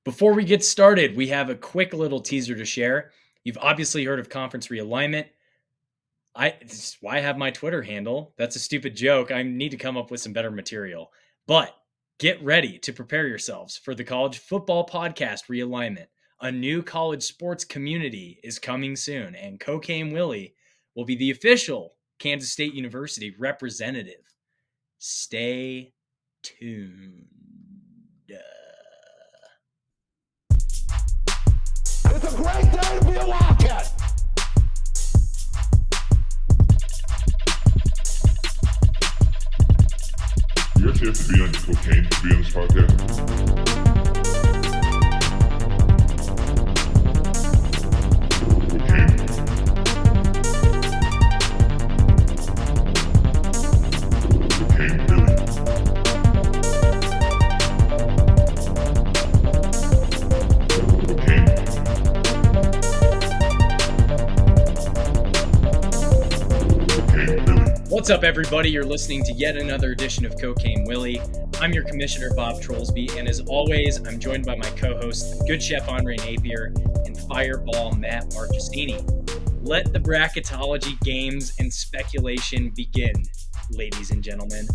Before we get started, we have a quick little teaser to share. You've obviously heard of conference realignment. This is why I have my Twitter handle. That's a stupid joke. I need to come up with some better material. But get ready to prepare yourselves for the College Football Podcast Realignment. A new college sports community is coming soon, and Cocaine Willie will be the official Kansas State University representative. Stay tuned. It's a great day to be a Wildcat. You actually have to be on cocaine to be on this podcast? Cocaine. Cocaine, really? Cocaine. Cocaine, really? What's up, everybody? You're listening to yet another edition of Cocaine Willie. I'm your commissioner, Bob Trollsby, and as always, I'm joined by my co-hosts, Good Chef Andre Napier and Fireball Matt Marchesini. Let the bracketology games and speculation begin, ladies and gentlemen.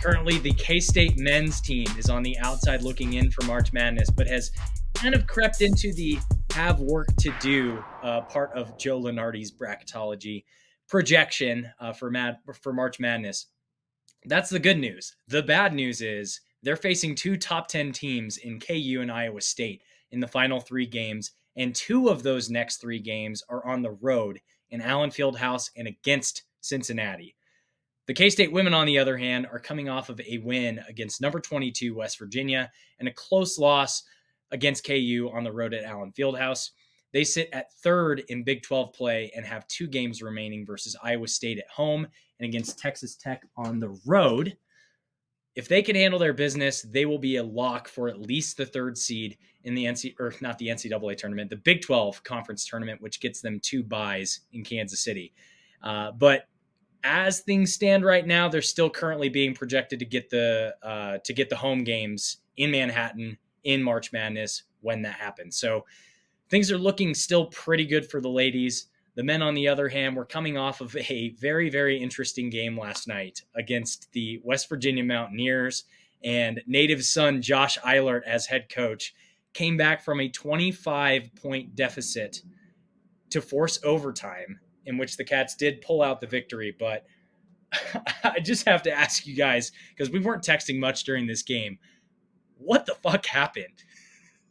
Currently, the K-State men's team is on the outside looking in for March Madness, but has kind of crept into the have work to do part of Joe Lunardi's bracketology projection for March Madness. That's the good news. The bad news is they're facing two top 10 teams in KU and Iowa State in the final three games, and two of those next three games are on the road in Allen Fieldhouse and against Cincinnati. The K-State women, on the other hand, are coming off of a win against number 22 West Virginia and a close loss against KU on the road at Allen Fieldhouse. They sit at third in Big 12 play and have two games remaining versus Iowa State at home and against Texas Tech on the road. If they can handle their business, they will be a lock for at least the third seed in the NCAA tournament, the Big 12 conference tournament, which gets them two byes in Kansas City. But as things stand right now, they're still currently being projected to get the home games in Manhattan in March Madness when that happens. So things are looking still pretty good for the ladies. The men, on the other hand, were coming off of a very, very interesting game last night against the West Virginia Mountaineers, and native son Josh Eilert as head coach came back from a 25-point deficit to force overtime, in which the Cats did pull out the victory. But I just have to ask you guys, because we weren't texting much during this game, what the fuck happened?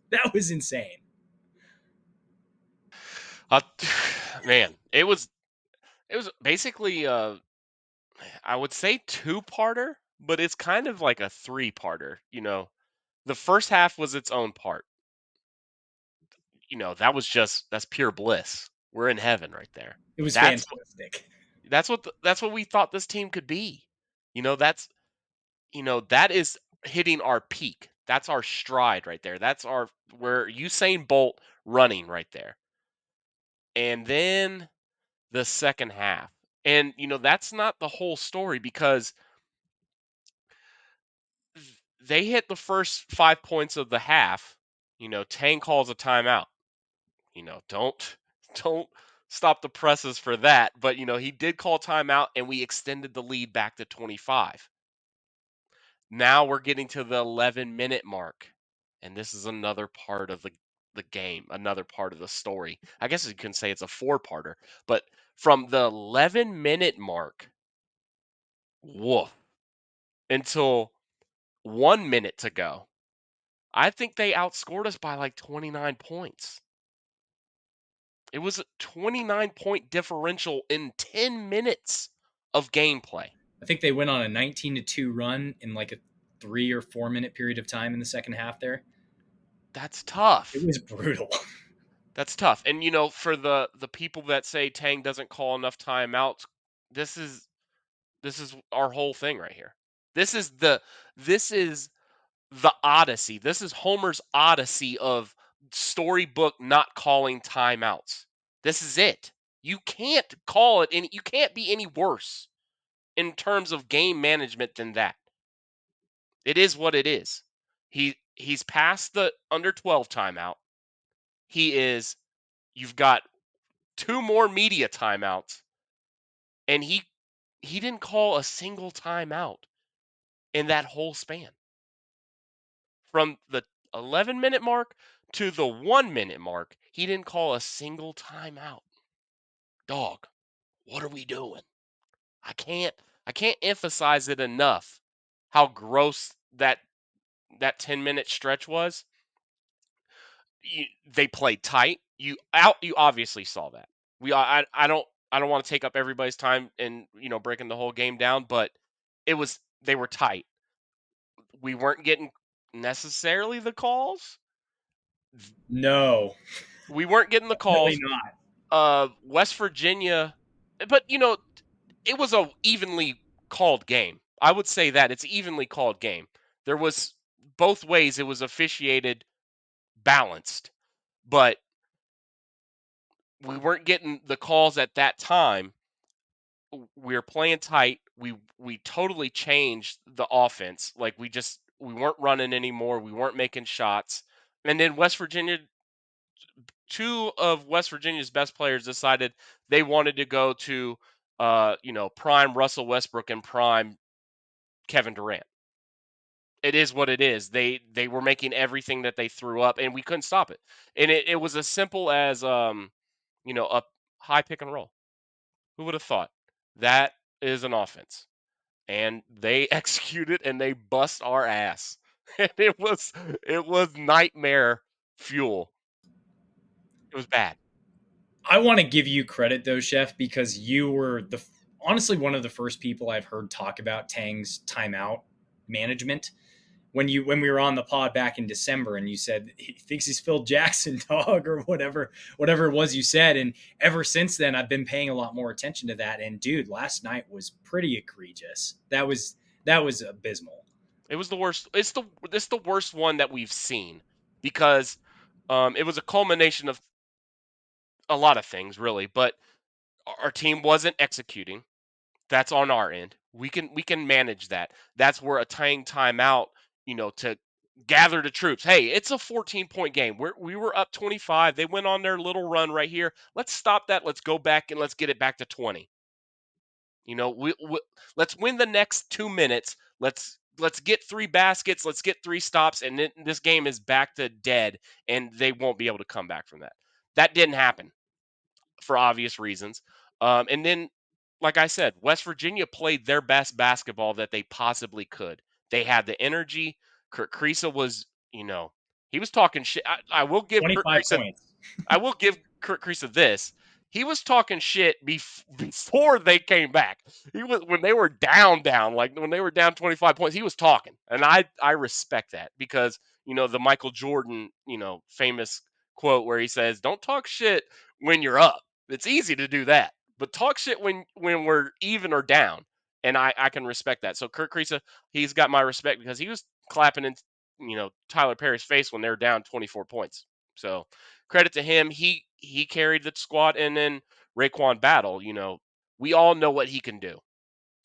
That was insane. Man, it was basically I would say two-parter, but it's kind of like a three-parter. The first half was its own part. That's pure bliss. We're in heaven right there. It was fantastic. That's what we thought this team could be. That is hitting our peak. That's our stride right there. That's where Usain Bolt running right there. And then the second half. And, that's not the whole story, because they hit the first 5 points of the half. Tang calls a timeout. Don't stop the presses for that. But, he did call timeout, and we extended the lead back to 25. Now we're getting to the 11-minute mark. And this is another part of the game, another part of the story. I guess you can say it's a four-parter. But from the 11-minute mark, woof, until 1 minute to go, I think they outscored us by like 29 points. It was a 29-point differential in 10 minutes of gameplay. I think they went on a 19-2 run in like a 3 or 4 minute period of time in the second half there. That's tough. It was brutal. That's tough. And, for the people that say Tang doesn't call enough timeouts, this is our whole thing right here. This is the Odyssey. This is Homer's Odyssey of storybook not calling timeouts. This is it. You can't call it you can't be any worse in terms of game management than that. It is what it is. He's past the under 12 timeout. You've got 2 more media timeouts, and he didn't call a single timeout in that whole span. From the 11-minute mark to the 1-minute mark, he didn't call a single timeout. Dog, what are we doing? I can't I can't emphasize it enough how gross that 10-minute stretch was. They played tight. You obviously saw that. I don't want to take up everybody's time and breaking the whole game down, but they were tight. We weren't getting necessarily the calls. No, We weren't getting the really calls. not. West Virginia, but it was a evenly called game. I would say that it's evenly called game. There was both ways. It was officiated balanced, but we weren't getting the calls at that time. We were playing tight. We totally changed the offense. Like we weren't running anymore. We weren't making shots. And then two of West Virginia's best players decided they wanted to go to prime Russell Westbrook and prime Kevin Durant. It is what it is. They were making everything that they threw up, and we couldn't stop it. And it was as simple as a high pick and roll. Who would have thought? That is an offense. And they executed and they bust our ass. And it was nightmare fuel. It was bad. I want to give you credit though, Chef, because you were honestly one of the first people I've heard talk about Tang's timeout management. When we were on the pod back in December, and you said he thinks he's Phil Jackson, dog, or whatever it was you said, and ever since then I've been paying a lot more attention to that. And dude, last night was pretty egregious. That was abysmal. It was the worst. It's the worst one that we've seen because it was a culmination of a lot of things, really. But our team wasn't executing. That's on our end. We can manage that. That's where a tying timeout, to gather the troops. Hey, it's a 14-point game. We were up 25. They went on their little run right here. Let's stop that. Let's go back and let's get it back to 20. Let's win the next 2 minutes. Let's get 3 baskets. Let's get 3 stops, and then this game is back to dead, and they won't be able to come back from that. That didn't happen for obvious reasons. And then, like I said, West Virginia played their best basketball that they possibly could. They had the energy. Kurt Kriisa was, he was talking shit. I will give Kurt 25 Kriisa points. I will give Kurt Kriisa this. He was talking shit before they came back. He was when they were down, like when they were down 25 points. He was talking, and I respect that because the Michael Jordan famous quote where he says, "Don't talk shit when you're up. It's easy to do that, but talk shit when we're even or down." And I can respect that. So Kurt Kriisa, he's got my respect because he was clapping in Tyler Perry's face when they were down 24 points. So credit to him. He carried the squad, and then Raekwon Battle. We all know what he can do,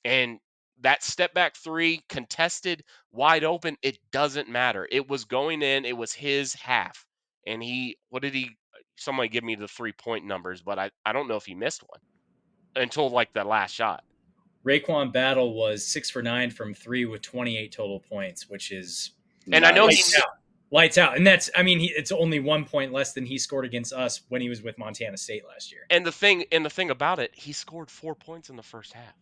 and that step back three contested, wide open. It doesn't matter. It was going in. It was his half, and what did he? Somebody give me the 3-point numbers, but I don't know if he missed one until like the last shot. Raekwon Battle was 6 for 9 from 3 with 28 total points, which is And I know lights out. And that's, it's only 1 point less than he scored against us when he was with Montana State last year. And the thing about it, he scored 4 points in the first half.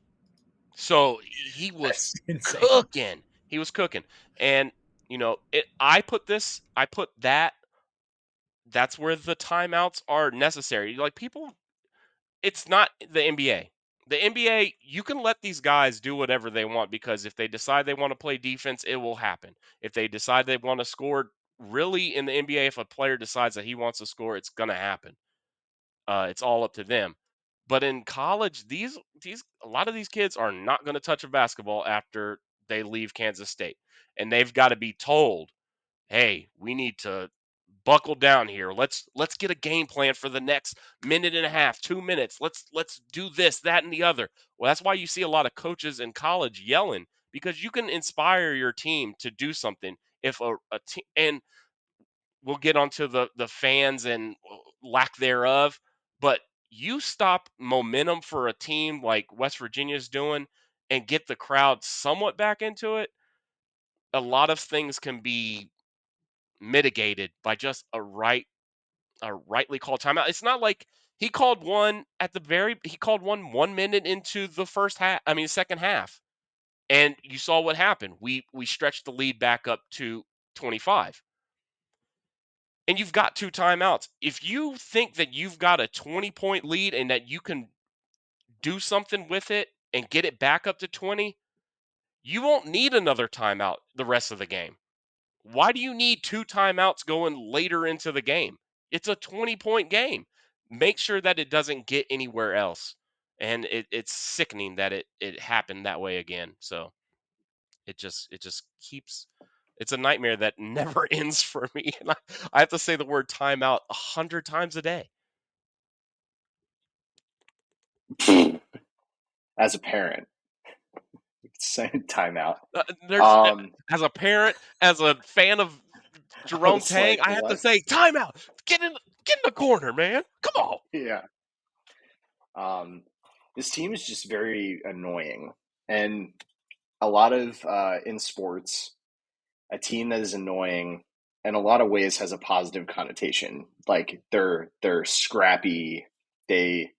So he was cooking. He was cooking. And I put that. That's where the timeouts are necessary. Like it's not the NBA. The NBA, you can let these guys do whatever they want because if they decide they want to play defense, it will happen. If they decide they want to score, really in the NBA, if a player decides that he wants to score, it's gonna happen. It's all up to them. But in college, these a lot of these kids are not going to touch a basketball after they leave Kansas State, and they've got to be told, "Hey, we need to buckle down here. Let's get a game plan for the next minute and a half, 2 minutes. Let's do this, that, and the other." Well, that's why you see a lot of coaches in college yelling because you can inspire your team to do something if a team, and we'll get onto the fans and lack thereof, but you stop momentum for a team like West Virginia's doing and get the crowd somewhat back into it, a lot of things can be mitigated by just a rightly called timeout. It's not like he called one he called one minute into the first half, I mean second half. And you saw what happened. We stretched the lead back up to 25. And you've got two timeouts. If you think that you've got a 20-point lead and that you can do something with it and get it back up to 20, you won't need another timeout the rest of the game. Why do you need two timeouts going later into the game? It's a 20-point game. Make sure that it doesn't get anywhere else. And it's sickening that it happened that way again. So it just keeps, it's a nightmare that never ends for me. And I have to say the word timeout 100 times a day. As a parent, saying timeout. There's as a parent, as a fan of Jerome Tang, I have to say timeout. Get in the corner, man. Come on. Yeah. This team is just very annoying, and a lot of in sports, a team that is annoying in a lot of ways has a positive connotation. Like they're scrappy. They're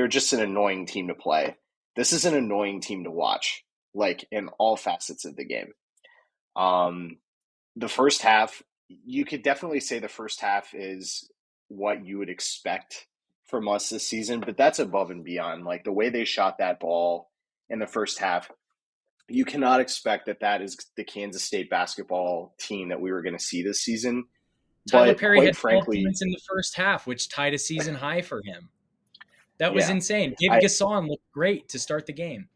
just an annoying team to play. This is an annoying team to watch, like in all facets of the game. The first half, you could definitely say the first half is what you would expect from us this season, but that's above and beyond. Like the way they shot that ball in the first half, you cannot expect that is the Kansas State basketball team that we were going to see this season. Tyler But Perry quite had 12 frankly, points in the first half, which tied a season high for him. That was Yeah. insane. David Gasson looked great to start the game.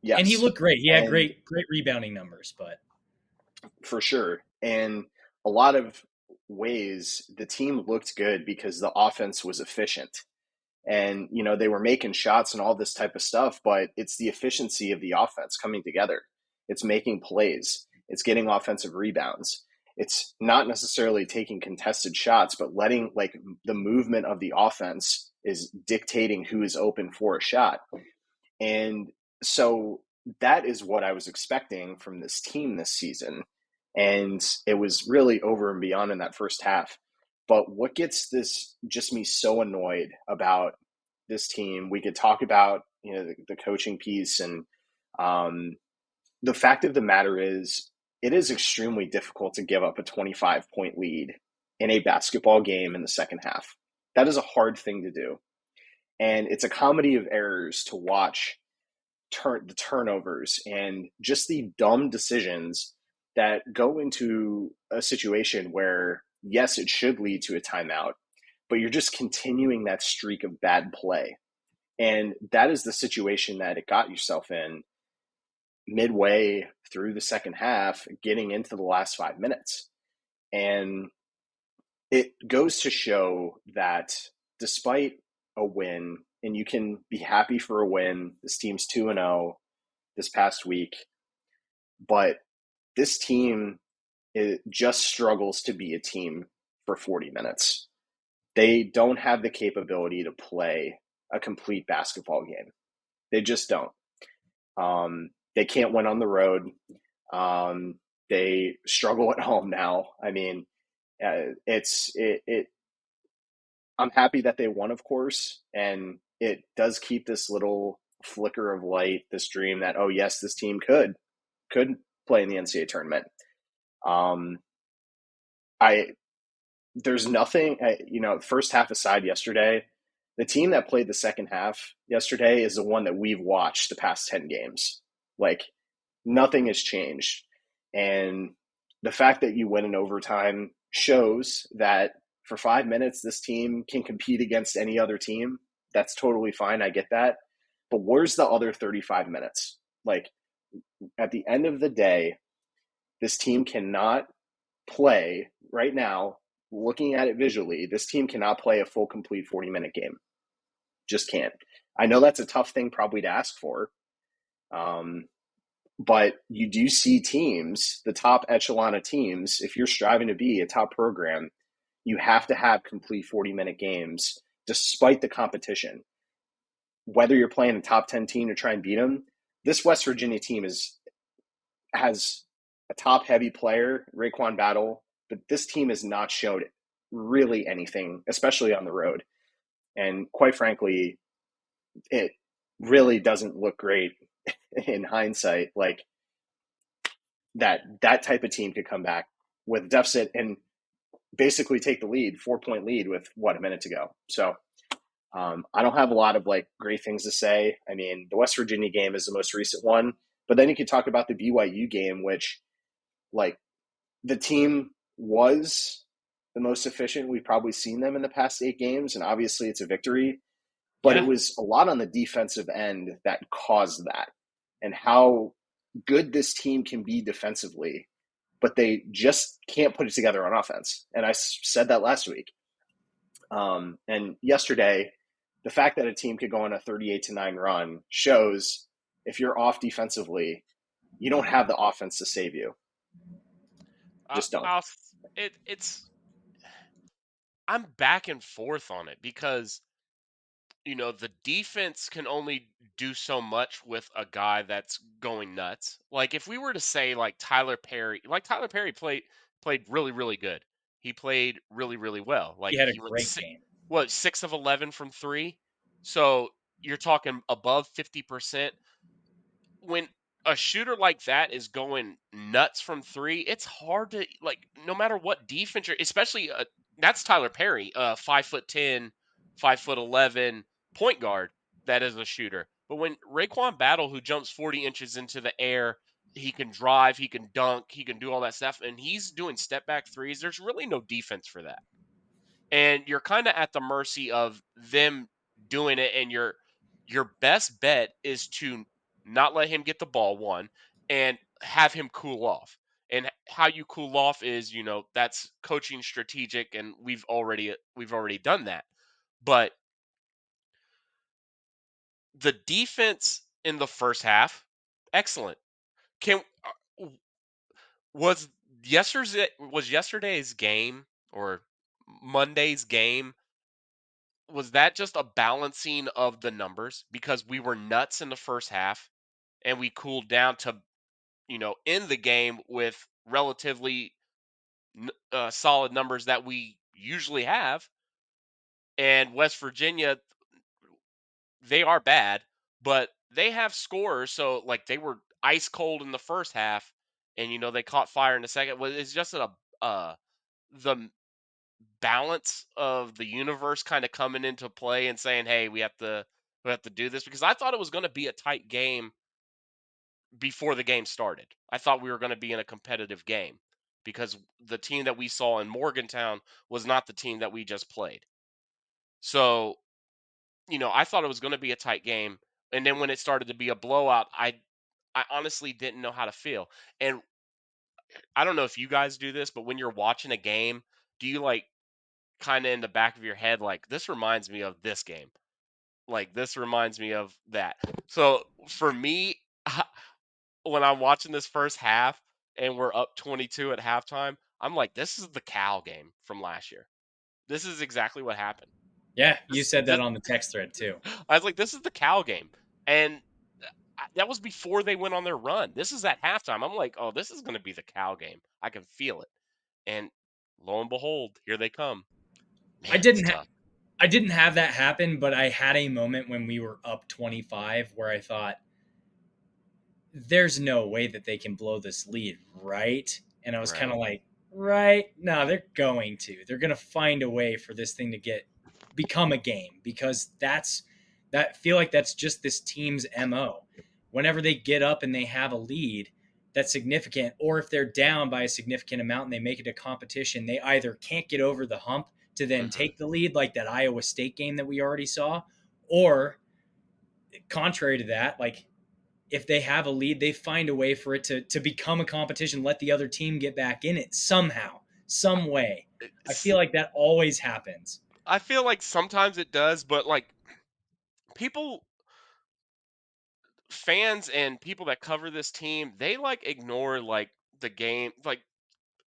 yes, And he looked great. He had And- great rebounding numbers, but for sure. And a lot of ways, the team looked good because the offense was efficient. And, they were making shots and all this type of stuff, but it's the efficiency of the offense coming together. It's making plays. It's getting offensive rebounds. It's not necessarily taking contested shots, but letting the movement of the offense is dictating who is open for a shot. And so that is what I was expecting from this team this season. And it was really over and beyond in that first half. But what gets me so annoyed about this team, we could talk about, the coaching piece, and the fact of the matter is it is extremely difficult to give up a 25-point lead in a basketball game in the second half. That is a hard thing to do. And it's a comedy of errors to watch the turnovers and just the dumb decisions that go into a situation where, yes, it should lead to a timeout, but you're just continuing that streak of bad play. And that is the situation that it got yourself in midway through the second half, getting into the last 5 minutes. And it goes to show that despite a win, and you can be happy for a win, this team's 2-0 this past week, but this team just struggles to be a team for 40 minutes. They don't have the capability to play a complete basketball game. They just don't. They can't win on the road. They struggle at home now. I mean, I'm happy that they won, of course, and it does keep this little flicker of light, this dream that, oh yes, this team could play in the NCAA tournament. There's nothing, first half aside yesterday, the team that played the second half yesterday is the one that we've watched the past 10 games. Like, nothing has changed. And the fact that you win in overtime shows that for 5 minutes, this team can compete against any other team. That's totally fine. I get that. But where's the other 35 minutes? Like, at the end of the day, this team cannot play right now. Looking at it visually, this team cannot play a full, complete 40-minute game. Just can't. I know that's a tough thing probably to ask for. But you do see teams, the top echelon of teams, if you're striving to be a top program, you have to have complete 40-minute games despite the competition. Whether you're playing a top 10 team to try and beat them, this West Virginia team has a top heavy player, Raekwon Battle, but this team has not showed really anything, especially on the road. And quite frankly, it really doesn't look great in hindsight. Like that type of team could come back with a deficit and basically take the lead, 4-point lead with a minute to go. So I don't have a lot of like great things to say. I mean, the West Virginia game is the most recent one, but then you could talk about the BYU game, which like the team was the most efficient we've probably seen them in the past 8 games, and obviously it's a victory. But Yeah. it was a lot on the defensive end that caused that, and how good this team can be defensively, but they just can't put it together on offense. And I said that last week. And yesterday, the fact that a team could go on a 38-9 run shows if you're off defensively, you don't have the offense to save you. Just don't. Well, it's I'm back and forth on it because the defense can only do so much with a guy that's going nuts. Like if we were to say like Tyler Perry played really really good. He played really really well. He Like had a he went great game. 6 of 11 from 3. So you're talking above 50%. When a shooter like that is going nuts from 3, it's hard to like no matter what defense you're, especially that's Tyler Perry, 5'10", 5'11" point guard that is a shooter. But when Raekwon Battle, who jumps 40 inches into the air, he can drive, he can dunk, he can do all that stuff, and he's doing step back threes. There's really no defense for that, and you're kind of at the mercy of them doing it. And your best bet is to not let him get the ball, one, and have him cool off. And how you cool off is that's coaching strategic, and we've already done that. But the defense in the first half, excellent. Can was yesterday's game, or Monday's game, was that just a balancing of the numbers because we were nuts in the first half and we cooled down to end the game with relatively solid numbers that we usually have? And West Virginia, they are bad, but they have scorers, so like they were ice cold in the first half, and they caught fire in the second. Well, it's just the balance of the universe kind of coming into play and saying, "Hey, we have to do this," because I thought it was going to be a tight game before the game started. I thought we were going to be in a competitive game because the team that we saw in Morgantown was not the team that we just played. So, I thought it was going to be a tight game, and then when it started to be a blowout, I honestly didn't know how to feel. And I don't know if you guys do this, but when you're watching a game, do you like kind of in the back of your head like this reminds me of this game? Like this reminds me of that. So for me, when I'm watching this first half and we're up 22 at halftime, I'm like, this is the Cal game from last year. This is exactly what happened. Yeah, you This, said that this, on the text thread too. I was like, this is the Cal game. And that was before they went on their run. This is at halftime. I'm like, oh, this is going to be the Cal game. I can feel it. And lo and behold, here they come. I Man, it's didn't ha- tough. I didn't have that happen, but I had a moment when we were up 25 where I thought there's no way that they can blow this lead, right? And I was kind Right. of like, right? No, they're going to. They're going to find a way for this thing to become a game because feel like that's just this team's MO. Whenever they get up and they have a lead that's significant, or if they're down by a significant amount and they make it a competition, they either can't get over the hump to then Hmm. take the lead, like that Iowa State game that we already saw, or contrary to that, like if they have a lead, they find a way for it to become a competition, let the other team get back in it somehow, some way. I feel like that always happens. I feel like sometimes it does, but like people fans and people that cover this team, they like ignore like the game. Like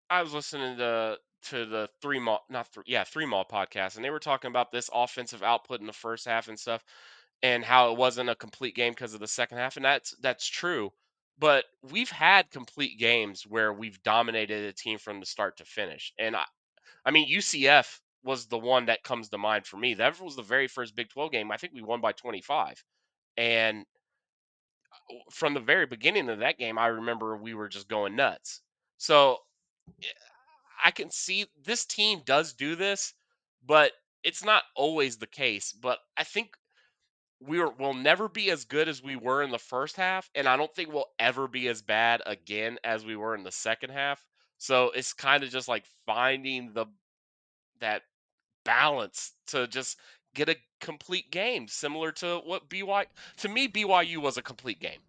I was listening to the three mall, not three, yeah, three mall podcast, and they were talking about this offensive output in the first half and stuff, and how it wasn't a complete game because of the second half, and that's true. But we've had complete games where we've dominated a team from the start to finish, and I mean UCF was the one that comes to mind for me. That was the very first Big 12 game. I think we won by 25, and from the very beginning of that game, I remember we were just going nuts. So I can see this team does do this, but it's not always the case. But I think we'll never be as good as we were in the first half, and I don't think we'll ever be as bad again as we were in the second half. So it's kind of just like finding the that balance to just get a complete game, similar to what BY to me BYU was a complete game.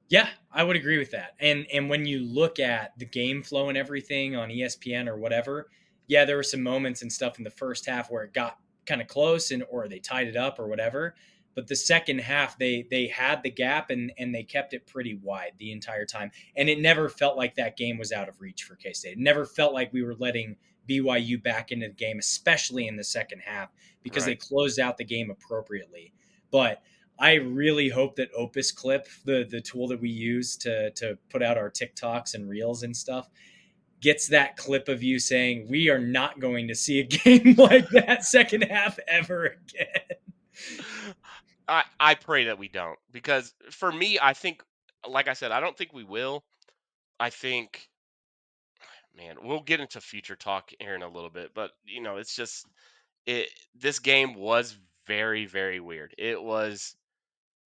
Yeah, I would agree with that. And when you look at the game flow and everything on ESPN or whatever, yeah, there were some moments and stuff in the first half where it got kind of close and or they tied it up or whatever. But the second half, they had the gap and they kept it pretty wide the entire time. And it never felt like that game was out of reach for K-State. It never felt like we were letting BYU back into the game, especially in the second half, because they Right. closed out the game appropriately. But I really hope that Opus Clip, the tool that we use to put out our TikToks and reels and stuff, gets that clip of you saying we are not going to see a game like that second half ever again. I pray that we don't, because for me, I think, like I said, I don't think we will. I think, man, we'll get into future talk here in a little bit, but it's just it. This game was very, very weird. It was,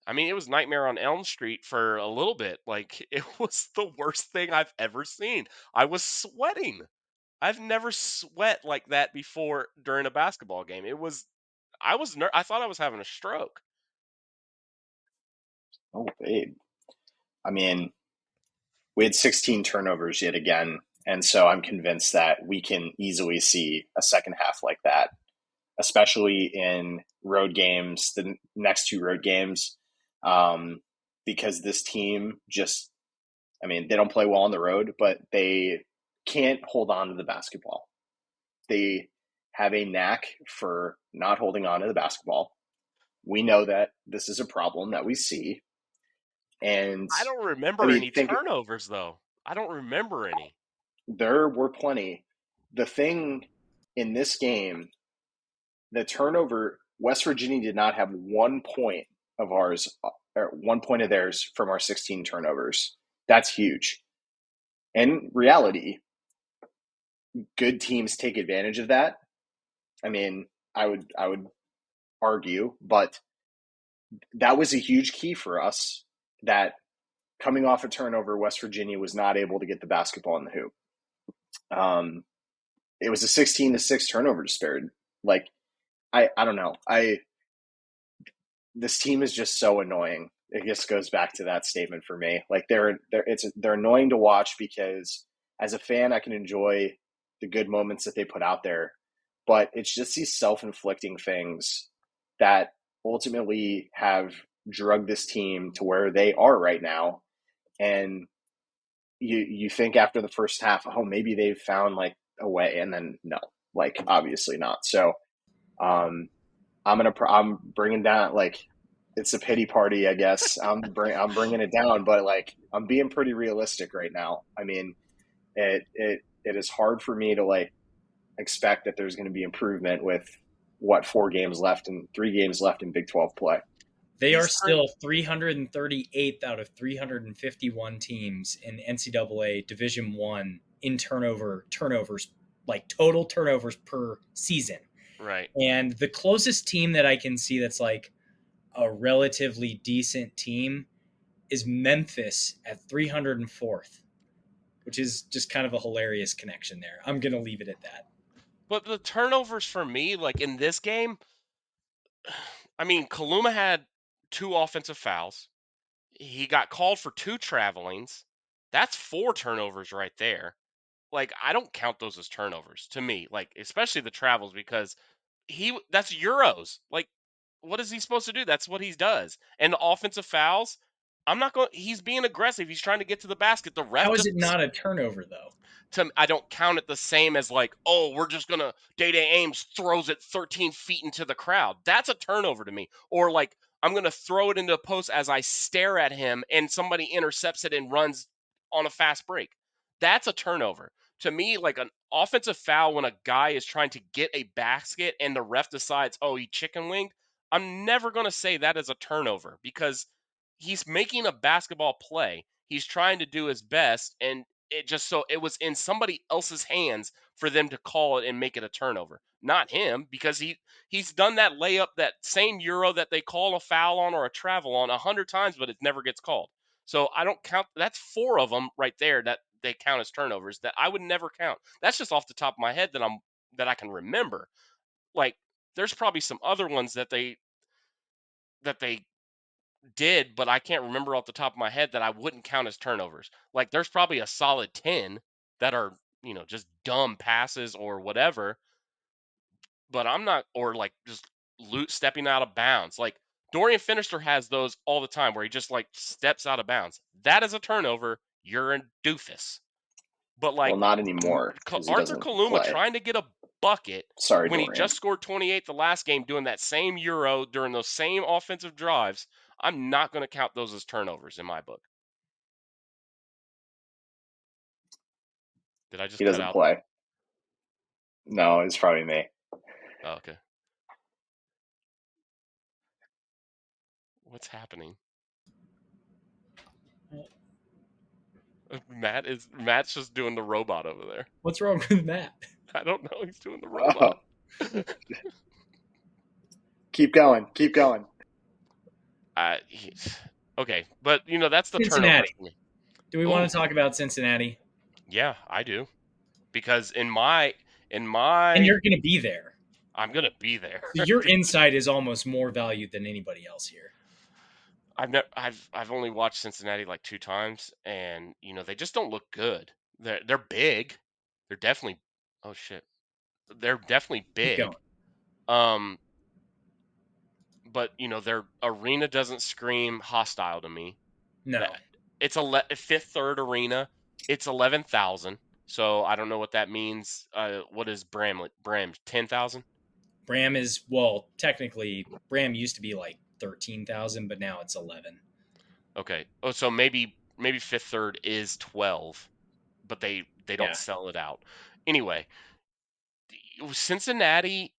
I mean, it was Nightmare on Elm Street for a little bit. Like it was the worst thing I've ever seen. I was sweating. I've never sweat like that before during a basketball game. I thought I was having a stroke. Oh, babe. I mean, we had 16 turnovers yet again. And so I'm convinced that we can easily see a second half like that, especially in road games, the next two road games, because this team just, I mean, they don't play well on the road, but they can't hold on to the basketball. They have a knack for not holding on to the basketball. We know that this is a problem that we see. And I don't I remember mean, any think turnovers though. I don't remember any. there were plenty. The thing in this game, the turnover, West Virginia did not have 1 point of ours, or 1 point of theirs from our 16 turnovers. That's huge. In reality, good teams take advantage of that. I mean, I would argue, but that was a huge key for us that coming off a turnover, West Virginia was not able to get the basketball in the hoop. It was a 16-6 turnover disparity. Like, I don't know. This team is just so annoying. It just goes back to that statement for me. Like they're annoying to watch because as a fan, I can enjoy the good moments that they put out there, but it's just these self-inflicting things that ultimately have drugged this team to where they are right now. And you think after the first half, oh, maybe they've found like a way, and then no, like obviously not. So I'm bringing down like it's a pity party, I guess. I'm bringing it down, but like I'm being pretty realistic right now. I mean, it is hard for me to like expect that there's going to be improvement with what 4 games left and 3 games left in Big 12 play. They are These turn still 338th out of 351 teams in NCAA Division One in turnovers, like total turnovers per season. right. And the closest team that I can see that's like a relatively decent team is Memphis at 304th, which is just kind of a hilarious connection there. I'm going to leave it at that. But the turnovers for me, like in this game, I mean, Kaluma had 2 offensive fouls. He got called for 2 travelings. That's 4 turnovers right there. Like I don't count those as turnovers to me, like especially the travels, because that's Euros. Like what is he supposed to do? That's what he does. And the offensive fouls, I'm not going. He's being aggressive. He's trying to get to the basket. The ref How is just it not a turnover though? I don't count it the same as like, oh, we're just gonna Day Ames throws it 13 feet into the crowd. That's a turnover to me. Or like I'm gonna throw it into a post as I stare at him and somebody intercepts it and runs on a fast break. That's a turnover. To me, like an offensive foul when a guy is trying to get a basket and the ref decides, oh, he chicken winged. I'm never gonna say that is a turnover because he's making a basketball play. He's trying to do his best, and it was in somebody else's hands for them to call it and make it a turnover, not him, because he's done that layup, that same euro that they call a foul on or a travel on 100 times, but it never gets called. So I don't count. That's 4 of them right there that they count as turnovers that I would never count. That's just off the top of my head that I can remember. Like there's probably some other ones that they did, but I can't remember off the top of my head that I wouldn't count as turnovers. Like there's probably a solid 10 that are, just dumb passes or whatever, but I'm not, or like just stepping out of bounds. Like Dorian Finister has those all the time where he just like steps out of bounds. That is a turnover. You're a doofus. But Well, like not anymore because he Arthur doesn't Kaluma play. trying to get a bucket Sorry, when he Dorian. just scored 28 the last game doing that same euro during those same offensive drives, I'm not going to count those as turnovers in my book. Did I just He cut doesn't out? play. No, it's probably me. Oh, okay. What's happening? Matt's just doing the robot over there. What's wrong with that? I don't know. He's doing the Oh, robot. keep going. Keep going. Okay, but that's the turnover Cincinnati. for me. Do we want to talk about Cincinnati? Yeah, I do. Because in my And you're going to be there. I'm gonna be there. So your insight is almost more valued than anybody else here. I've only watched Cincinnati like 2 times, and they just don't look good. They're big. They're definitely oh shit. They're definitely Keep big. going. But their arena doesn't scream hostile to me. No. It's a fifth third arena. It's 11,000. So I don't know what that means. What is Bram 10,000? Bram is, technically, Bram used to be like 13,000, but now it's 11. Okay. Oh, so maybe fifth third is 12, but they don't sell it out. Anyway, Cincinnati,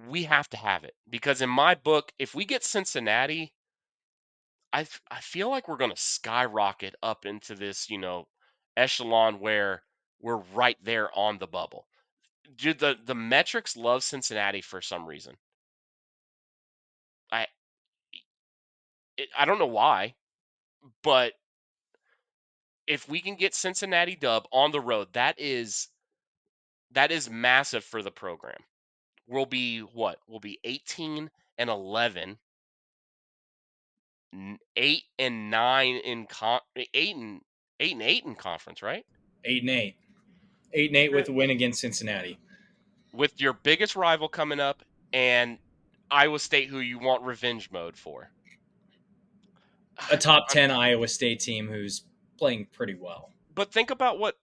we have to have it because in my book, if we get Cincinnati, I feel like we're going to skyrocket up into this, echelon where we're right there on the bubble. Dude, the metrics love Cincinnati for some reason. I I don't know why, but if we can get Cincinnati dub on the road, that is massive for the program. We'll be what? We'll be 18-11, 8-9 in 8-8 in conference, right? 8-8. 8-8 with a win against Cincinnati. With your biggest rival coming up and Iowa State, who you want revenge mode for. A top 10 Iowa State team who's playing pretty well. But think about what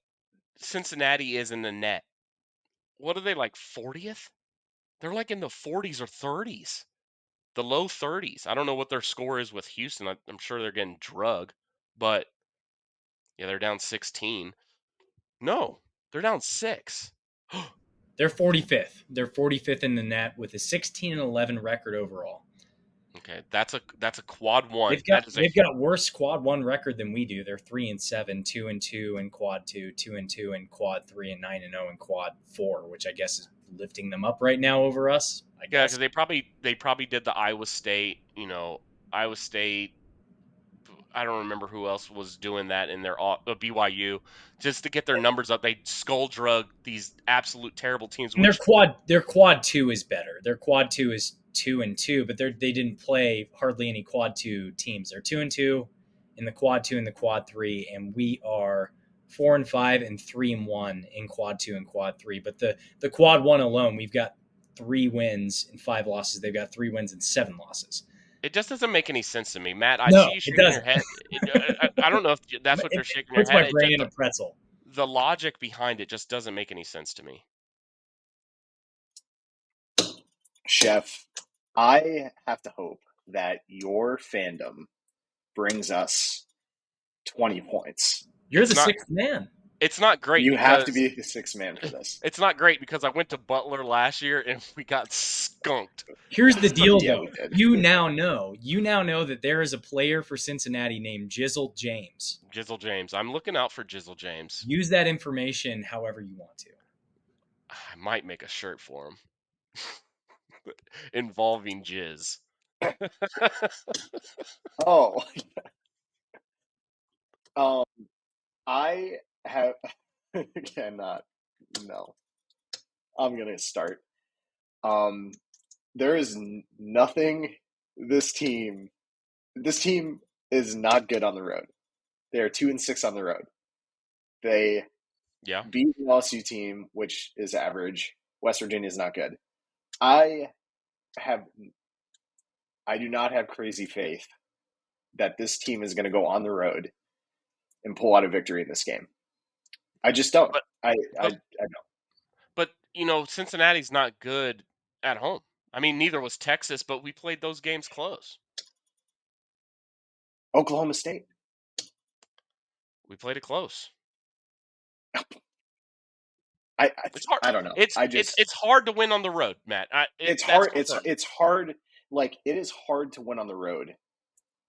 Cincinnati is in the net. What are they, like 40th? They're like in the 40s or 30s. The low 30s. I don't know what their score is with Houston. I'm sure they're getting drug. But yeah, they're down 16. No, they're down 6. They're 45th. They're 45th in the net with a 16-11 record overall. Okay, that's a quad one. They've got worse quad one record than we do. They're 3-7, 2-2 in quad 2, 2-2 in quad 3, and 9-0 in quad 4, which I guess is lifting them up right now over us. I guess. Yeah, because they probably did the Iowa State. Iowa State. I don't remember who else was doing that in their BYU just to get their numbers up. They skull drug these absolute terrible teams. And their quad 2 is better. Their quad 2 is 2-2, but they didn't play hardly any quad 2 teams. They're 2-2 in the quad 2 and the quad 3, and we are 4-5 and 3-1 in quad 2 and quad 3. But the quad 1 alone, we've got 3 wins and 5 losses. They've got 3 wins and 7 losses. It just doesn't make any sense to me, Matt. I No, see you it shaking your doesn't. head. I don't know if that's what It you're shaking your puts head. my It brain just in a pretzel. the logic behind it just doesn't make any sense to me. Chef, I have to hope that your fandom brings us 20 points. You're It's the not. sixth man. It's not great You have to because be the sixth man for this. it's not great because I went to Butler last year and we got skunked. Here's the deal, Yeah, though. we did. You now know that there is a player for Cincinnati named Jizzle James. Jizzle James. I'm looking out for Jizzle James. Use that information however you want to. I might make a shirt for him involving jizz. Oh, I have cannot. No, I'm gonna start. There is nothing. This team. This team is not good on the road. They are 2-6 on the road. They Yeah. beat the LSU team, which is average. West Virginia is not good. I have. I do not have crazy faith that this team is going to go on the road and pull out a victory in this game. I just don't. But I but don't. but Cincinnati's not good at home. I mean, neither was Texas, but we played those games close. Oklahoma State. We played it close. I It's hard. I don't know. It's I it's just it's hard to win on the road, Matt. it's That's hard. confirmed. It's hard. Like it is hard to win on the road.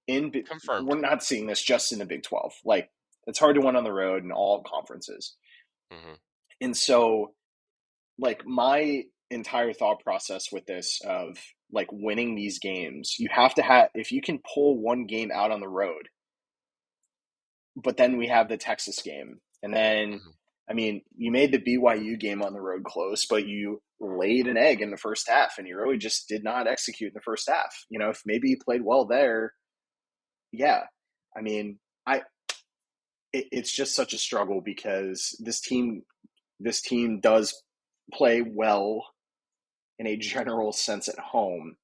Confirmed. We're not seeing this just in the Big 12. Like it's hard to win on the road in all conferences. Hmm. And so, like my entire thought process with this of like winning these games, you have to have if you can pull one game out on the road, but then we have the Texas game, and then Hmm. I mean, you made the BYU game on the road close, but you laid an egg in the first half, and you really just did not execute in the first half. If maybe you played well there, yeah. I mean, it's just such a struggle because this team does play well in a general sense at home,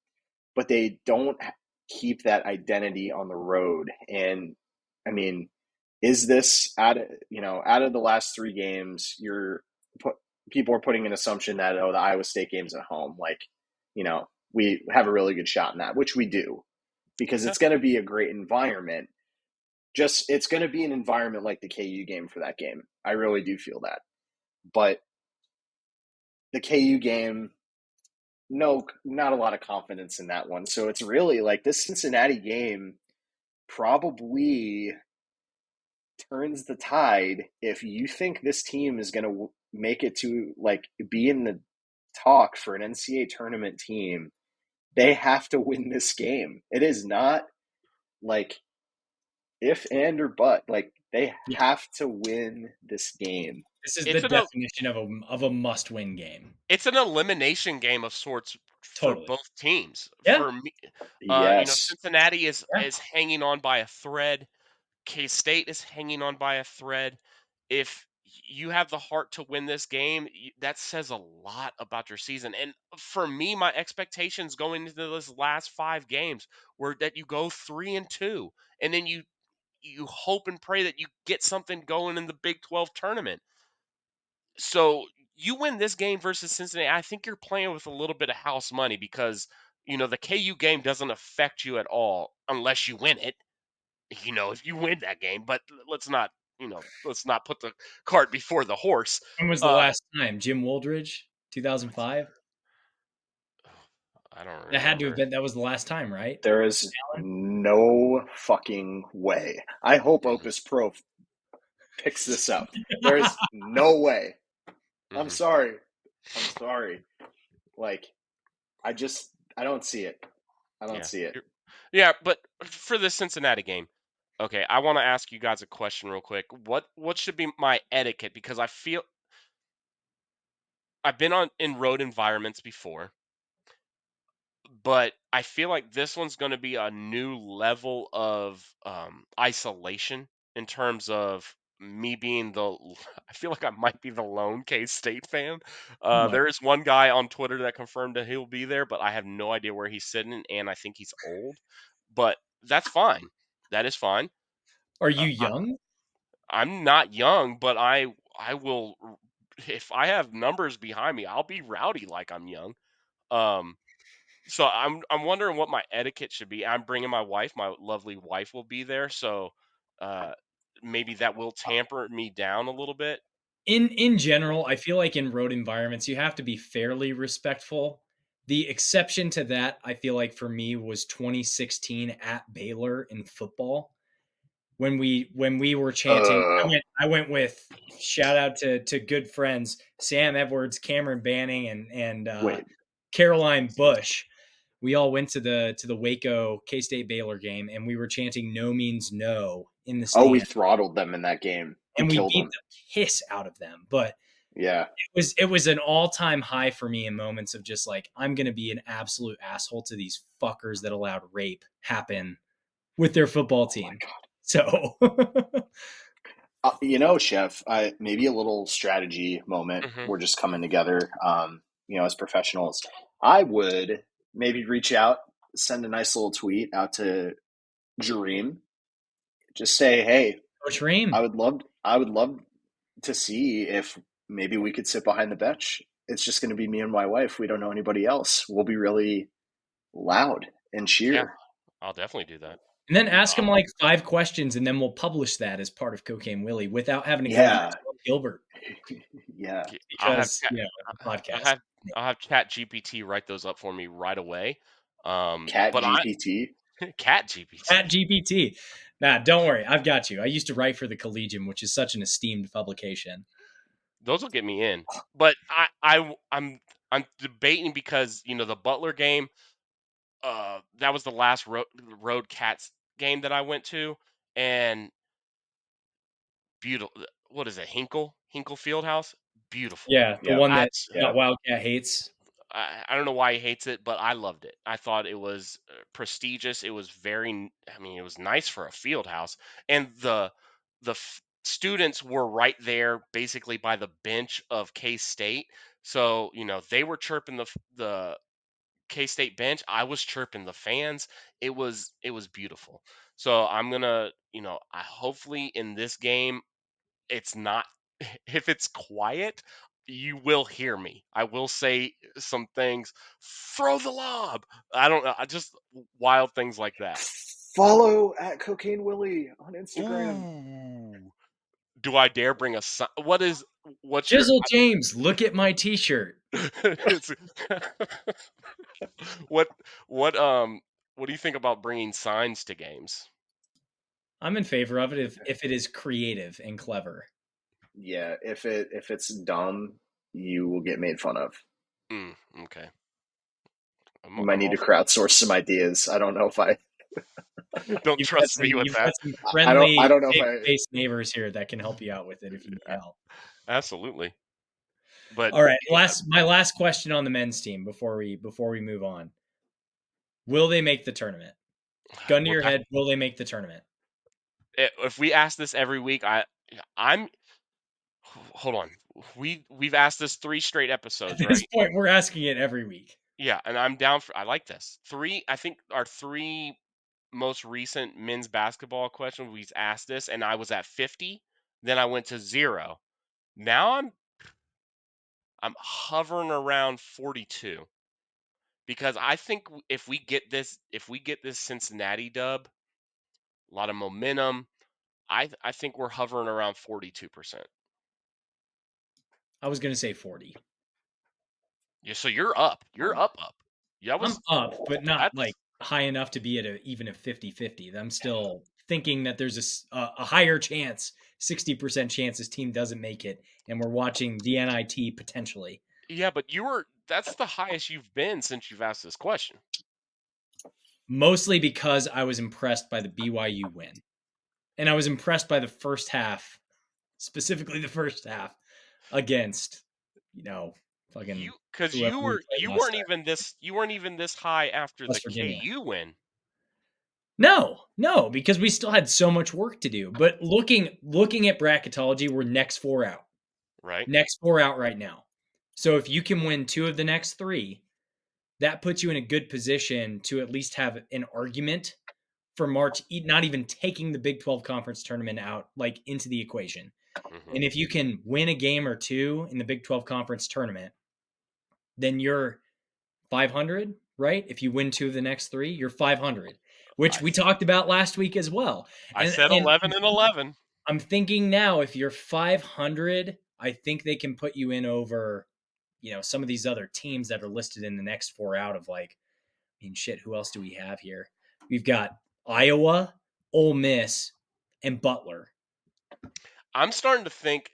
but they don't keep that identity on the road. And I mean, is this out of the last three games, people are putting an assumption that the Iowa State game's at home, like we have a really good shot in that, which we do, because Yeah. it's going to be a great environment. Just it's going to be an environment like the KU game for that game. I really do feel that, but the KU game, no, not a lot of confidence in that one. So it's really like this Cincinnati game probably turns the tide if you think this team is going to make it to like be in the talk for an NCAA tournament team. They have to win this game. It is not like if and or but, like they Yeah. have to win this game. This is the It's definition of a must-win game. it's an elimination game of sorts for Totally. both teams. Yeah. For me, Yes. Cincinnati is Yeah. is hanging on by a thread. K-State is hanging on by a thread. If you have the heart to win this game, that says a lot about your season. And for me, my expectations going into this last 5 games were that you go 3-2, and then you hope and pray that you get something going in the Big 12 tournament. So you win this game versus Cincinnati, I think you're playing with a little bit of house money because the KU game doesn't affect you at all unless you win it. If you win that game, but let's not put the cart before the horse. When was the Uh, last time? Jim Woldridge, 2005? I don't That had to have remember. been, that was the last time, right? There is no fucking way. I hope Mhm, Opus Pro picks this up. There is no way. I'm mhm. sorry. I'm sorry. Like, I don't see it. I don't Yeah, see it. yeah, but for the Cincinnati game, okay, I want to ask you guys a question real quick. What should be my etiquette? Because I feel I've been in road environments before, but I feel like this one's going to be a new level of isolation in terms of me being I feel like I might be the lone K-State fan. Oh my, There is one guy on Twitter that confirmed that he'll be there, but I have no idea where he's sitting, and I think he's old. But that's fine. That is fine. are you I, young? I'm not young, but I will if I have numbers behind me, I'll be rowdy like I'm young. Um, so I'm wondering what my etiquette should be. I'm bringing my wife. My lovely wife will be there, so uh, maybe that will tamper me down a little bit. In general, I feel like in road environments, you have to be fairly respectful. The exception to that, I feel like for me, was 2016 at Baylor in football when we were chanting. I went with shout out to good friends Sam Edwards, Cameron Banning, and Wait. Caroline Bush. We all went to the Waco K State Baylor game, and we were chanting "No means no" in the Oh, we stand, throttled them in that game. We and we killed beat them. the piss out of them. But Yeah. it was an all-time high for me in moments of just like, I'm gonna be an absolute asshole to these fuckers that allowed rape happen with their football Oh my team. God. So Chef, maybe a little strategy moment. Hmm. We're just coming together, as professionals. I would maybe reach out, send a nice little tweet out to Jareem. Just say, hey, Coach Ream, I would love to see if maybe we could sit behind the bench. It's just going to be me and my wife. We don't know anybody else. We'll be really loud and Yeah, cheer. I'll definitely do that. and then ask him Um, like 5 questions, and then we'll publish that as part of Cocaine Willie without having to go through Yeah. Tom Gilbert Yeah. I'll have because I'll podcast. have I'll have Chat GPT write those up for me right away. Cat But GPT. Cat GPT. At GPT. Nah, don't worry, I've got you. I used to write for the Collegian, which is such an esteemed publication. Those will get me in. But I'm debating because the Butler game. That was the last road Cats game that I went to, and beautiful. What is it? Hinkle Fieldhouse. Beautiful. Yeah, the Yep. one that That's Yep. Wildcat hates. I don't know why he hates it, but I loved it. I thought it was prestigious. It was I mean, it was nice for a field house, and the students were right there, basically by the bench of K State. So they were chirping the K State bench. I was chirping the fans. It was beautiful. So I'm gonna, I hopefully in this game it's not if it's quiet, you will hear me. I will say some things. Throw the lob. I don't know. I just wild things like that. Follow at Cocaine Willie on Instagram. Ooh. Do I dare bring a sign? What's your Jizzle James, look at my T-shirt. it's, what what what do you think about bringing signs to games? I'm in favor of it if it is creative and clever. Yeah, if it's dumb, you will get made fun of. Okay. You might I'm need all to crowdsource some ideas. I don't know if I don't trust me with You've got that. some I friendly, don't know if I safe-faced neighbors here that can help you out with it if you need help. Absolutely. But All right, yeah, my last question on the men's team before we move on. Will they make the tournament? Gun to we're your back. head, will they make the tournament? If we ask this every week, I'm hold on. We've asked this 3 straight episodes, At this right? point, we're asking it every week. Yeah, and I'm down for. I like this. I think our 3 most recent men's basketball questions we've asked this, and I was at 50. Then I went to 0. Now I'm hovering around 42 because I think if we get this Cincinnati dub, a lot of momentum. I think we're hovering around 42%. I was going to say 40. Yeah, so you're up. You're um, up. Yeah, I'm up, but not like that's high enough to be at even a 50-50. I'm still thinking that there's a higher chance, 60% chance this team doesn't make it, and we're watching the NIT potentially. yeah, but that's the highest you've been since you've asked this question. Mostly because I was impressed by the BYU win. And I was impressed by the first half, specifically the first half against, fucking Because whoever we played last time, you weren't even this high after the West Virginia. KU win. No, because we still had so much work to do. But looking at bracketology, we're next 4 out. Right. Next 4 out right now. So if you can win 2 of the next 3, that puts you in a good position to at least have an argument for March, not even taking the Big 12 conference tournament out like into the equation. Hmm. And if you can win a game or 2 in the Big 12 conference tournament, then you're 500, right? If you win 2 of the next 3, you're 500, which I we talked about last week as well. I And said 11 and 11. I'm thinking now, if you're 500, I think they can put you in over, some of these other teams that are listed in the next 4 out of like, I mean, shit, who else do we have here? We've got Iowa, Ole Miss, and Butler. I'm starting to think.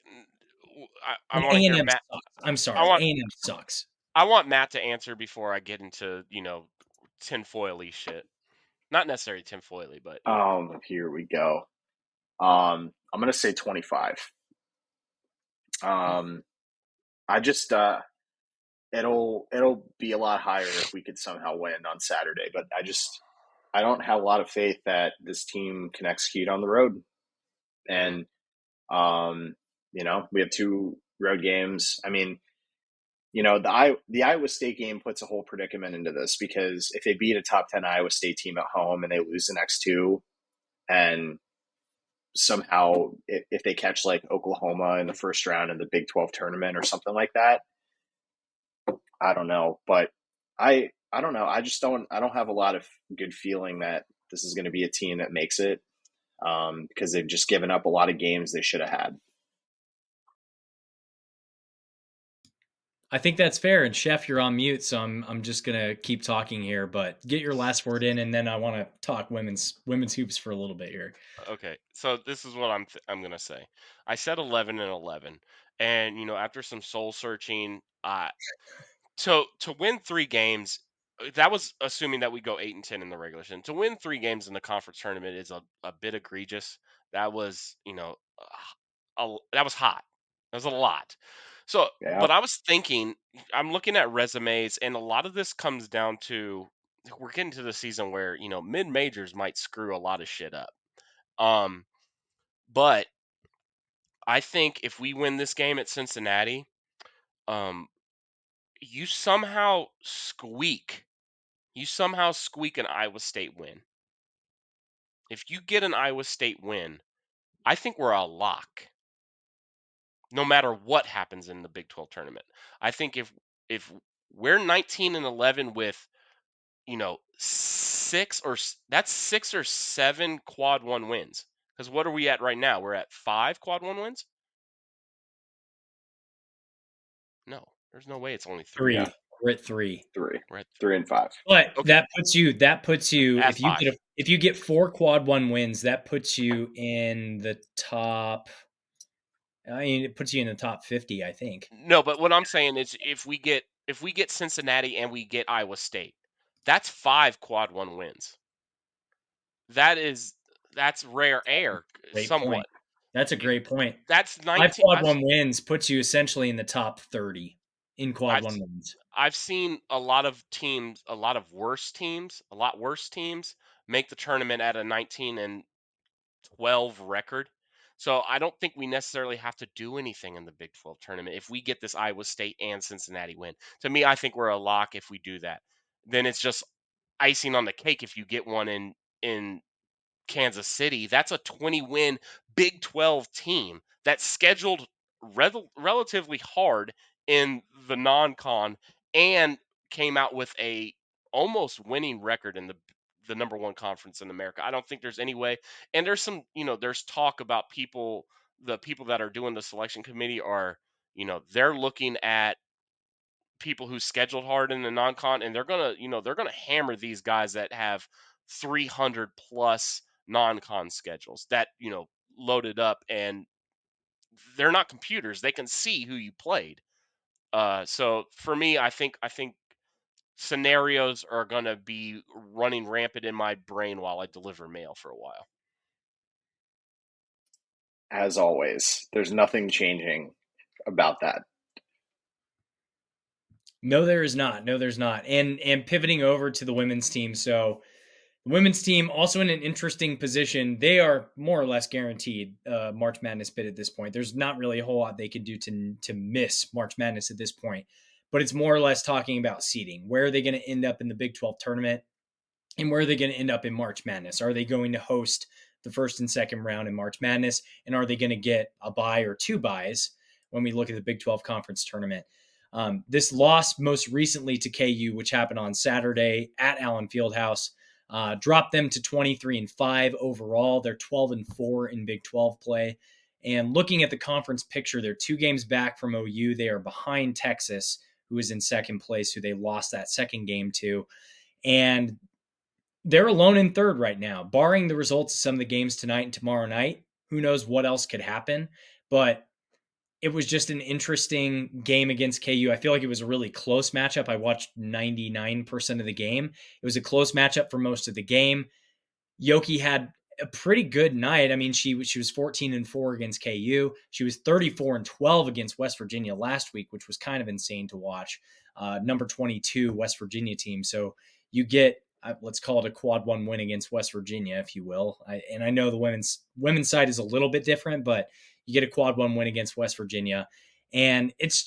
I And want to hear A&M Matt. sucks. I'm I sorry, want A&M sucks. I want Matt to answer before I get into tinfoily shit. Not necessarily tinfoily, but Here we go. I'm gonna say 25. I just it'll be a lot higher if we could somehow win on Saturday, but I don't have a lot of faith that this team can execute on the road. And we have 2 road games. I mean, the Iowa State game puts a whole predicament into this because if they beat a top 10 Iowa State team at home and they lose the next 2, and somehow if they catch like Oklahoma in the first round in the Big 12 tournament or something like that, I don't know, but I don't know. I don't have a lot of good feeling that this is going to be a team that makes it, because they've just given up a lot of games they should have had. I think that's fair. And Chef, you're on mute, so I'm just gonna keep talking here. But get your last word in, and then I want to talk women's hoops for a little bit here. okay. So this is what I'm gonna say. I said 11 and 11, and after some soul searching, to win 3 games, that was assuming that we go 8 and 10 in the regular season. To win 3 games in the conference tournament is a bit egregious. That was that was hot. That was a lot. So, Yeah, but I was thinking, I'm looking at resumes, and a lot of this comes down to we're getting to the season where mid majors might screw a lot of shit up. Um, but I think if we win this game at Cincinnati, um, you somehow squeak an Iowa State win. If you get an Iowa State win, I think we're a lock. No matter what happens in the Big 12 tournament. I think if we're 19 and 11 with, 6 or 7 quad 1 wins. Cuz what are we at right now? We're at 5 quad 1 wins? No. There's no way it's only 3. yeah, 3. We're at 3. 3, We're at 3 and 5. But Okay, that puts you at 5. if you get 4 quad 1 wins, that puts you in the top. I mean, it puts you in the top 50, I think. No, but what I'm saying is if we get Cincinnati and we get Iowa State, that's 5 quad 1 wins. That's rare air Great point. somewhat. That's a You great point. that's 5 19 quad 1 wins puts you essentially in the top 30 in quad I've 1 wins. I've seen a lot of teams, a lot worse teams make the tournament at a 19 and 12 record. So I don't think we necessarily have to do anything in the Big 12 tournament if we get this Iowa State and Cincinnati win. To me, I think we're a lock if we do that. Then it's just icing on the cake if you get one in Kansas City. That's a 20-win Big 12 team that's scheduled relatively hard in the non-con and came out with a almost winning record in the number 1 conference in America. I don't think there's any way. And there's there's talk about the people that are doing the selection committee are, they're looking at people who scheduled hard in the non-con, and they're gonna hammer these guys that have 300 plus non-con schedules that loaded up, and they're not computers. They can see who you played. So for me, I think scenarios are gonna be running rampant in my brain while I deliver mail for a while. As always, there's nothing changing about that. No, there is not. No, there's not. And pivoting over to the women's team, so The women's team also in an interesting position. They are more or less guaranteed March Madness bid at this point. There's not really a whole lot they could do to miss March Madness at this point, but it's more or less talking about seeding. Where are they going to end up in the Big 12 tournament, and where are they going to end up in March Madness? Are they going to host the first and second round in March Madness, and are they going to get a bye or two byes when we look at the Big 12 conference tournament? This loss most recently to KU, which happened on Saturday at Allen Fieldhouse, dropped them to 23-5 overall. They're 12-4 in Big 12 play. And looking at the conference picture, they're 2 games back from OU. They are behind Texas, who is in second place, who they lost that second game to. And they're alone in third right now, barring the results of some of the games tonight and tomorrow night. Who knows what else could happen? But it was just an interesting game against KU. I feel like it was a really close matchup. I watched 99% of the game. It was a close matchup for most of the game. Yoki had a pretty good night. I mean, she was 14-4 against KU. She was 34-12 against West Virginia last week, which was kind of insane to watch. Number 22 West Virginia team. So you get, let's call it a quad one win against West Virginia, if you will. And I know the women's side is a little bit different, but you get a quad one win against West Virginia. And it's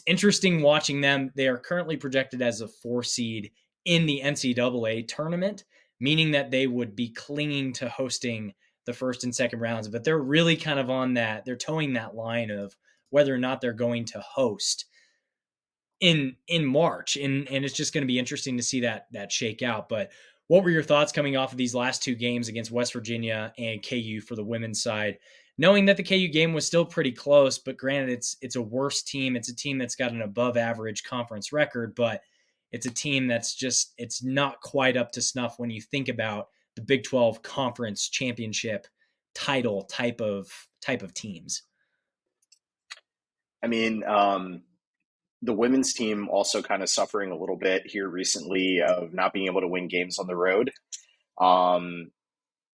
interesting watching them. They are currently projected as a 4 seed in the NCAA tournament, meaning that they would be clinging to hosting the first and second rounds. But they're really kind of on that. They're towing that line of whether or not they're going to host in March. And it's just going to be interesting to see that shake out. But what were your thoughts coming off of these last 2 games against West Virginia and KU for the women's side? Knowing that the KU game was still pretty close, but granted, it's a worse team. It's a team that's got an above average conference record, but it's a team that's it's not quite up to snuff when you think about the Big 12 conference championship title type of teams. I mean, the women's team also kind of suffering a little bit here recently of not being able to win games on the road.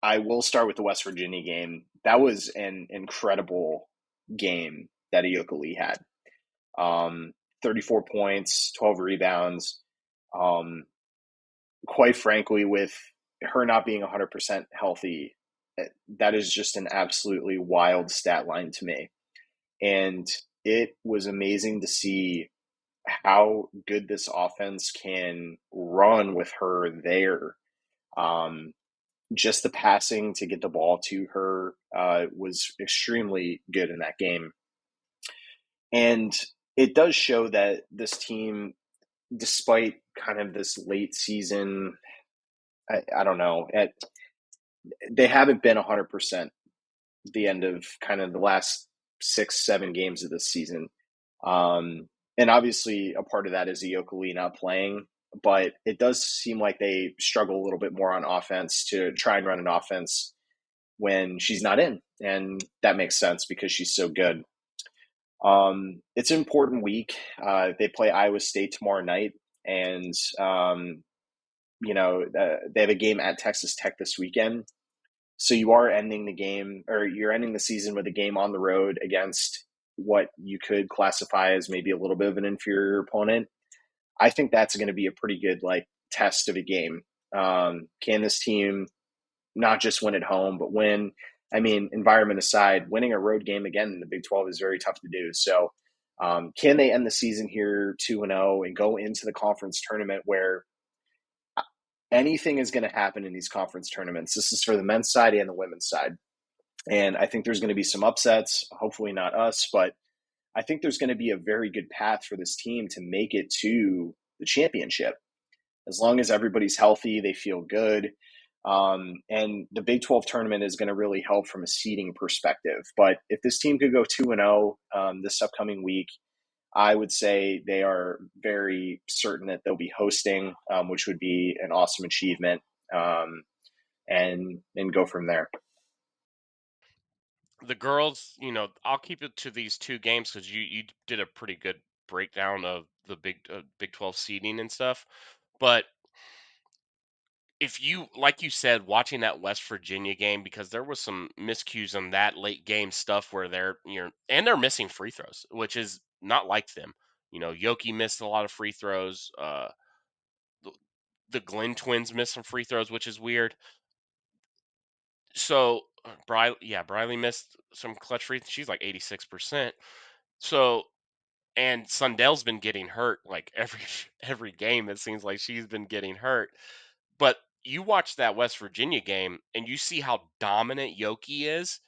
I will start with the West Virginia game. That was an incredible game that Ayoka Lee had. 34 points, 12 rebounds. Quite frankly, with her not being 100% healthy, that is just an absolutely wild stat line to me. And it was amazing to see how good this offense can run with her there. Just the passing to get the ball to her was extremely good in that game. And it does show that this team, despite kind of this late season, I don't know, they haven't been 100% the end of kind of the last 6-7 games of this season. And obviously a part of that is Ayoka Lee not playing, but it does seem like they struggle a little bit more on offense to try and run an offense when she's not in. And that makes sense because she's so good. It's an important week. They play Iowa State tomorrow night, and they have a game at Texas Tech this weekend. So you are ending the game, or you're ending the season with a game on the road against what you could classify as maybe a little bit of an inferior opponent. I think that's going to be a pretty good test of a game. Can this team not just win at home, but win? I mean, environment aside, winning a road game again in the Big 12 is very tough to do. So can they end the season here 2-0 and go into the conference tournament where anything is going to happen in these conference tournaments? This is for the men's side and the women's side. And I think there's going to be some upsets, hopefully not us, but I think there's going to be a very good path for this team to make it to the championship. As long as everybody's healthy, they feel good. And the Big 12 tournament is going to really help from a seeding perspective. But if this team could go 2-0 this upcoming week, I would say they are very certain that they'll be hosting, which would be an awesome achievement, and go from there. The girls, I'll keep it to these 2 games because you did a pretty good breakdown of the Big 12 seeding and stuff. But if you, like you said, watching that West Virginia game, because there was some miscues on that late game stuff where they're missing free throws, which is not like them. Yoki missed a lot of free throws. the Glenn twins missed some free throws, which is weird. So Briley missed some clutch free. She's like 86%. So and Sundell's been getting hurt like every game. It seems like she's been getting hurt. But you watch that West Virginia game and you see how dominant Yoki is.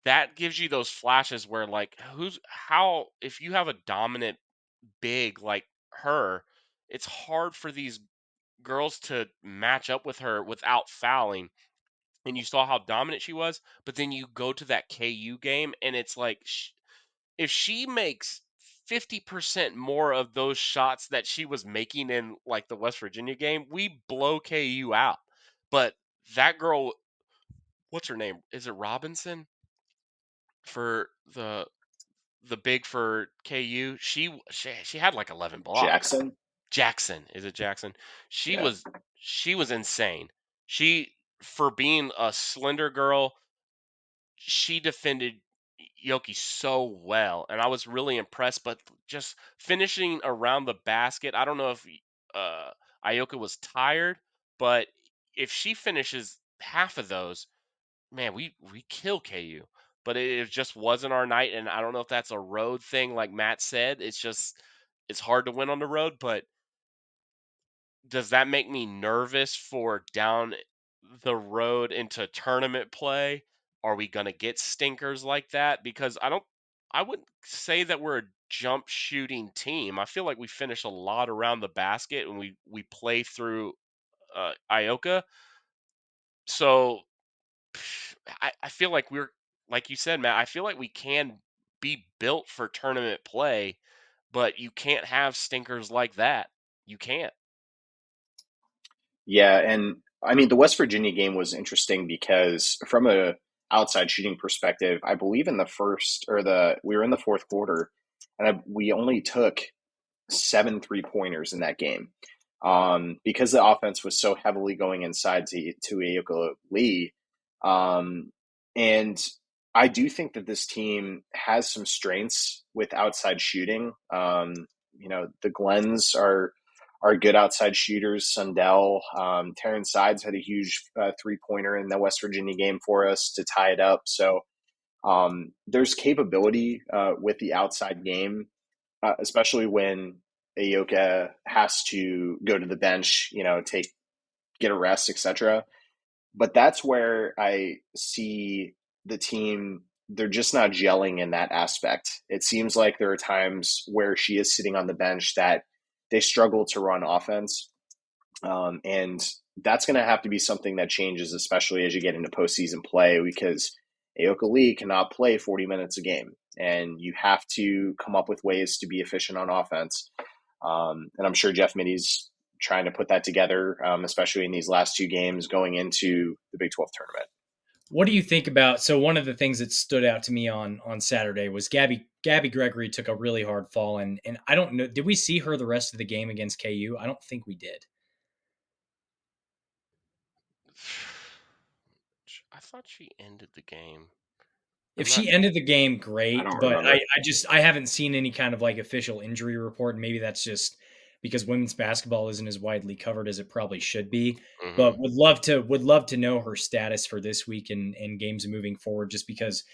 That gives you those flashes where like if you have a dominant big like her, it's hard for these girls to match up with her without fouling. And you saw how dominant she was, but then you go to that KU game and it's like if she makes 50% more of those shots that she was making in like the West Virginia game, we blow KU out. But that girl, what's her name? Is it Robinson for the big for KU? She had like 11 blocks. Jackson, is it Jackson? She Yeah. was insane. She, for being a slender girl, she defended Yoki so well, and I was really impressed. But just finishing around the basket, I don't know if Ioka was tired, but if she finishes half of those, man, we kill KU. But it just wasn't our night, and I don't know if that's a road thing, like Matt said. It's hard to win on the road, but does that make me nervous for down the road into tournament play? Are we going to get stinkers like that? Because I wouldn't say that we're a jump shooting team. I feel like we finish a lot around the basket and we play through Ioka. So I feel like we're, like you said, Matt, I feel like we can be built for tournament play, but you can't have stinkers like that. You can't. Yeah, and I mean the West Virginia game was interesting because from a outside shooting perspective, I believe in the first or the we were in the fourth quarter, and we only took 7 3-pointers in that game, because the offense was so heavily going inside to Ayoka Lee, and I do think that this team has some strengths with outside shooting. The Glens are good outside shooters. Sundell, Terran Sides had a huge 3-pointer in the West Virginia game for us to tie it up. So there's capability with the outside game, especially when Ayoka has to go to the bench, get a rest, etc. But that's where I see the team, they're just not gelling in that aspect. It seems like there are times where she is sitting on the bench that they struggle to run offense. And that's going to have to be something that changes, especially as you get into postseason play, because Ayoka Lee cannot play 40 minutes a game. And you have to come up with ways to be efficient on offense. And I'm sure Jeff Mitty's trying to put that together, especially in these last 2 games going into the Big 12 tournament. What do you think about? So one of the things that stood out to me on Saturday was Gabby Gregory took a really hard fall, and I don't know, did we see her the rest of the game against KU? I don't think we did. I thought she ended the game. If she ended the game, great, I don't but remember. I haven't seen any kind of like official injury report. And maybe that's just because women's basketball isn't as widely covered as it probably should be. Mm-hmm. But would love to know her status for this week and games moving forward, just because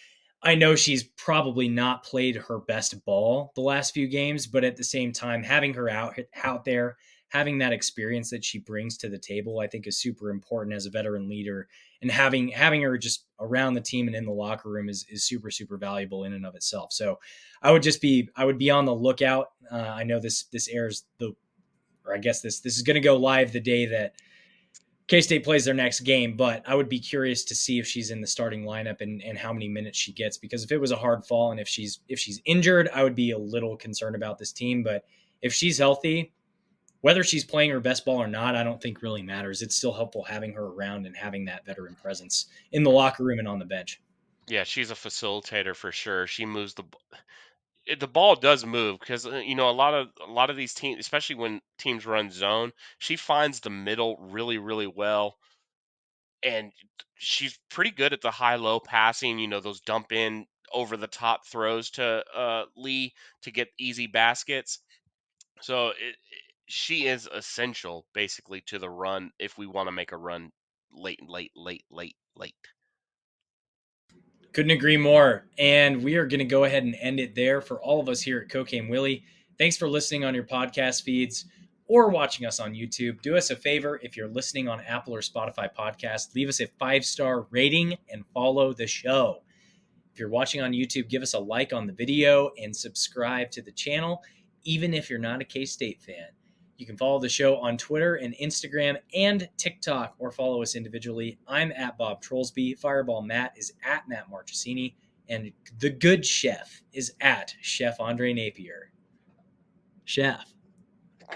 I know she's probably not played her best ball the last few games, but at the same time, having her out there, having that experience that she brings to the table, I think is super important as a veteran leader, and having her just around the team and in the locker room is super, super valuable in and of itself. So I would be on the lookout. I know this airs or I guess this is going to go live the day that K-State plays their next game, but I would be curious to see if she's in the starting lineup and how many minutes she gets, because if it was a hard fall and if she's injured, I would be a little concerned about this team. But if she's healthy, whether she's playing her best ball or not, I don't think really matters. It's still helpful having her around and having that veteran presence in the locker room and on the bench. Yeah, she's a facilitator for sure. She moves the ball does move because a lot of these teams, especially when teams run zone, she finds the middle really really well, and she's pretty good at the high low passing. Those dump in over the top throws to Lee to get easy baskets. So she is essential basically to the run if we want to make a run late. Couldn't agree more. And we are going to go ahead and end it there for all of us here at Cocaine Willie. Thanks for listening on your podcast feeds or watching us on YouTube. Do us a favor, if you're listening on Apple or Spotify podcast, leave us a 5-star rating and follow the show. If you're watching on YouTube, give us a like on the video and subscribe to the channel, even if you're not a K-State fan. You can follow the show on Twitter and Instagram and TikTok, or follow us individually. I'm at Bob Trollsby. Fireball Matt is at Matt Marchesini. And the good chef is at Chef Andre Napier. Chef.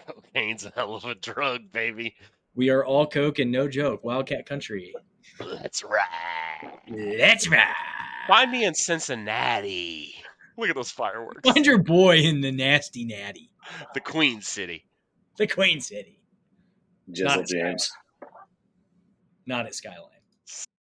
Cocaine's a hell of a drug, baby. We are all coke and no joke. Wildcat Country. Let's ride. Let's ride. Find me in Cincinnati. Look at those fireworks. Find your boy in the Nasty Natty. The Queen City. The Queen City. Jizzle James. Not at Skyline.